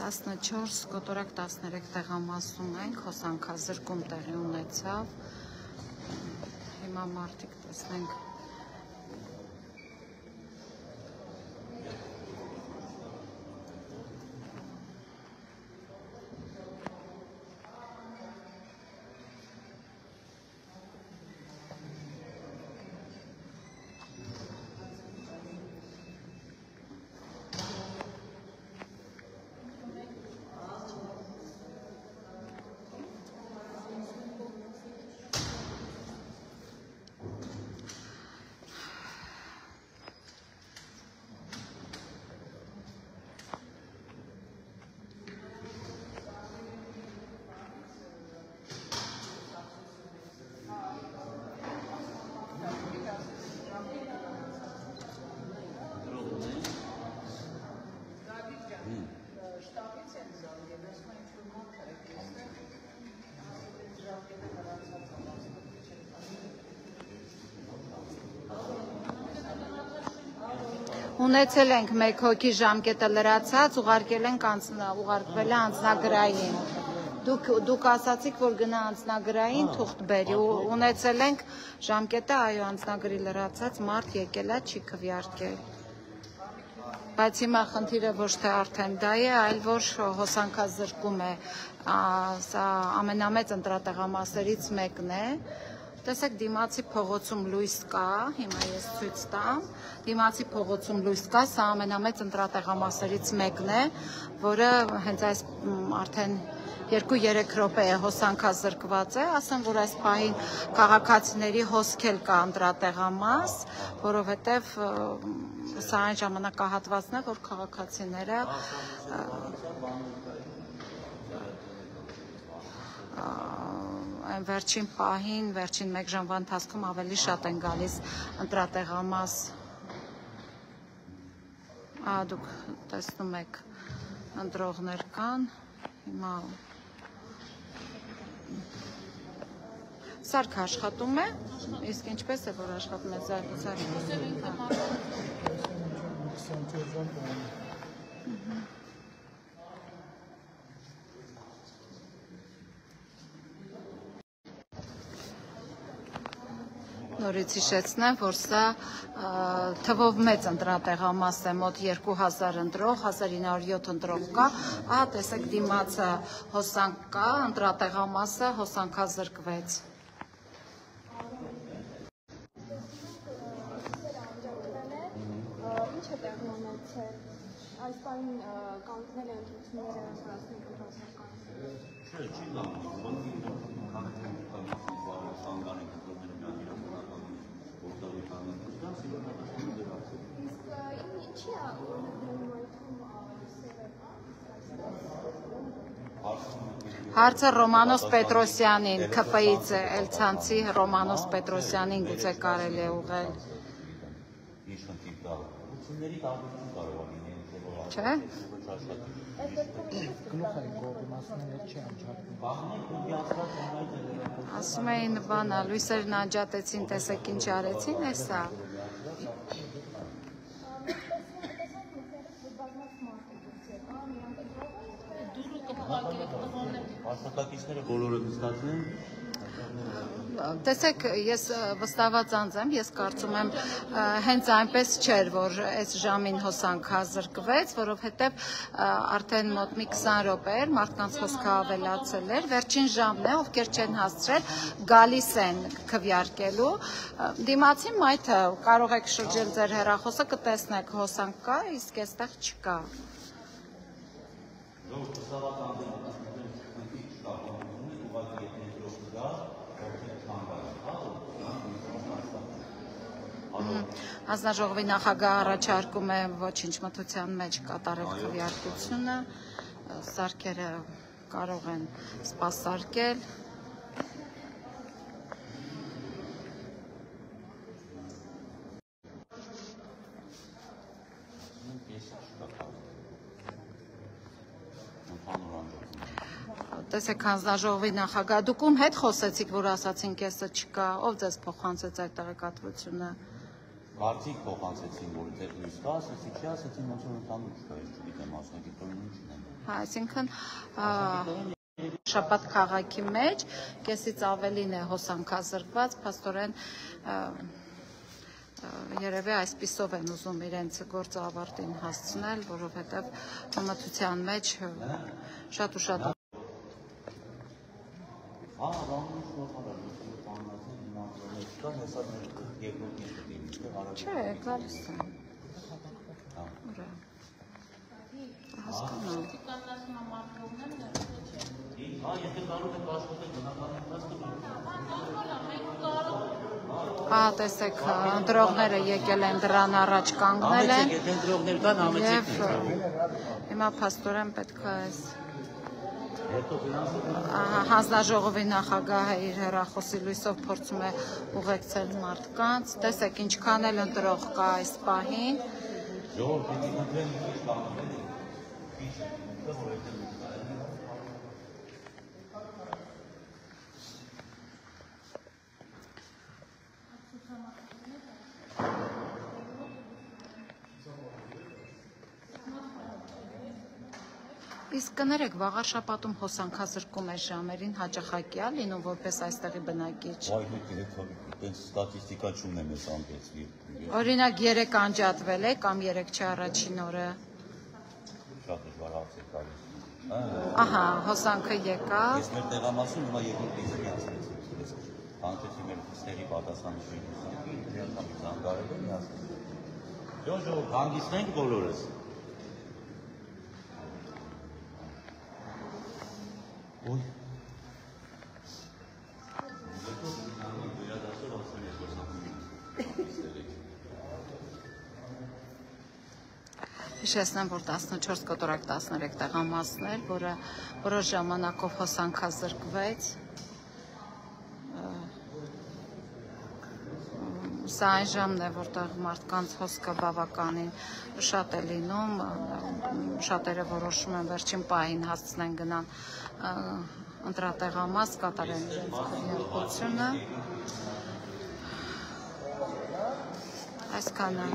14 կոտորակ 13 տեղամասում ենք, հոսանքազրկում տեղի ունեցավ, հիմա մարդիկ տեսնենք Ունեցել ենք մեկ հոգի ժամկետը լրացած, ուղարկվել է անձնագրային։ Դուք ասացիք, որ գնա անձնագրային թուղթ բերի, ունեցել ենք ժամկետը, այո, անձնագրի լրացած, մարդ եկել է, չի քվեարկել։ Բայց հիմա խնդիրը ոչ թե արդեն դա է, այլ որ հոսանքազրկում է, սա ամենամեծ ընտրատեղամասերից մեկն է։ Տեսեք, դիմացի փողոցում լույս կա, հիմա ես ցույց տամ, դիմացի փողոցում լույս կա, սա ամենամեծ ընտրատեղամասերից մեկն է, որը հենց այս արդեն 2-3 րոպե է հոսանքազրկված է, ասեմ, որ այս պահին քաղաքացիների հոսքել կա ընտրատեղամաս, որովհետև սա այն ժամանակահատվածն է, որ քաղաքացիները այն վերջին պահին, վերջին մեկ ժամվա ընթացքում ավելի շատ են գալիս ընտրատեղամաս։ Դուք տեսնում եք ընտրողներ կան, հիմա Սարքը աշխատում է, իսկ ինչպես է, որ աշխատում է Նորից հիշեցնեմ, որ սա թվով մեծ ընտրատեղամաս է, մոտ 2000 ընտրող, 1907 ընտրող կա, ահա տեսեք դիմացը հոսանք կա, ընտրատեղամասը հոսանքազրկվեց։ Ինչ է տեղի ունեցել, այս պահին կանգնել է ընտրությունները Չէ, չի Հարցը Ռոմանոս Պետրոսյանին, ՔՊ-ից է, Էլցանցի Ռոմանոս Պետրոսյանին գուցե կարելի է ուղղել։ Չէ՞։ Ասում էին բանա, լույսերն անջատեցին, տեսեք ինչ արեցին, էսա։ Աշխատակիցները բոլորը նստած են։ Տեսեք, ես վստահված անձ եմ, ես կարծում եմ հենց այնպես չէր, որ այս ժամին հոսանքազրկվեց, որովհետև արդեն մոտ մի 20 րոպե էր, մարդկանց հոսքը ավելացել էր, վերջին ժամն է, ովքեր չեն հասցրել, գալիս են քվեարկելու։ Դիմացի մայթը կարող եք շրջել ձեր հեռախոսը, կտեսնեք հոսանք կա, իսկ այստեղ չկա։ Հանձնաժողովի նախագահ առաջարկում է ոչինչ մթության մեջ կատարել քվեարկությունը, սարքերը կարող են սպասարկել։ Տեսեք, հանձնաժողովի նախագահ, դուք ում հետ խոսեցիք, որ ասացին կեսը չկա, ով ձեզ փոխանցեց այդ տեղեկատվությունը։ Մարդիկ փոխանցեցին, որ դեռ լույս կա, ասեցի, չի ասեցին, ոնց որ ընդհանուր չկա, ես չգիտեմ, մասնակից որին չունեմ։ Հա, այսինքն շաբաթ քաղաքի մեջ կեսից ավելին է հոսանքազրկված, փաստորեն երևի այսպիսով են ուզում իրենց գործը ավարտին հասցնել, որովհետև մտության մեջ շատ ու շատ Չէ, գալիս է։ Ուրա։ Հասկանալ։ Տեսեք, ընտրողները եկել են դրան առաջ կանգնել են և հիմա փաստորեն պետք է այս հանձնաժողովի նախագահը իր հեռախոսի լույսով փորձում է ուղեկցել մարդկանց, տեսեք ինչքան էլ ընտրող կա այս պահին Իսկ կներեք, վաղար շաբաթում հոսանքազրկում է ժամերին հաճախակի է լինում որպես այստեղի բնակիչ։ Ստատիստիկա չունեմ ես ամբեց։ Օրինակ 3 անջատվել է կամ 3 չէ առաջին օրը։ Շատ դժվար հարց է տալիս։ Ահա, հոսանքը եկավ։ Ես մեր տեղամասում հիմա երկրորդ դիզը միացրեցի։ Հանցեցի մեր ստերի պատասխանատվին զանգարել եմ միացրեցի։ Ժողով, հանգիստենք բոլորս։ Ой. Հիշեցնեմ, որ 14 կոտորակ 13 տեղամասներ, որը որոշ ժամանակով հոսանքազրկվեց։ Սա այն ժամն է, որտեղ մարդկանց հոսքը բավականին շատ է լինում, շատերը որոշում են վերջին պահին հասցնեն գնան ընտրատեղամաս, կատարեն իրենց քվեարկությունը։ Այսքանը։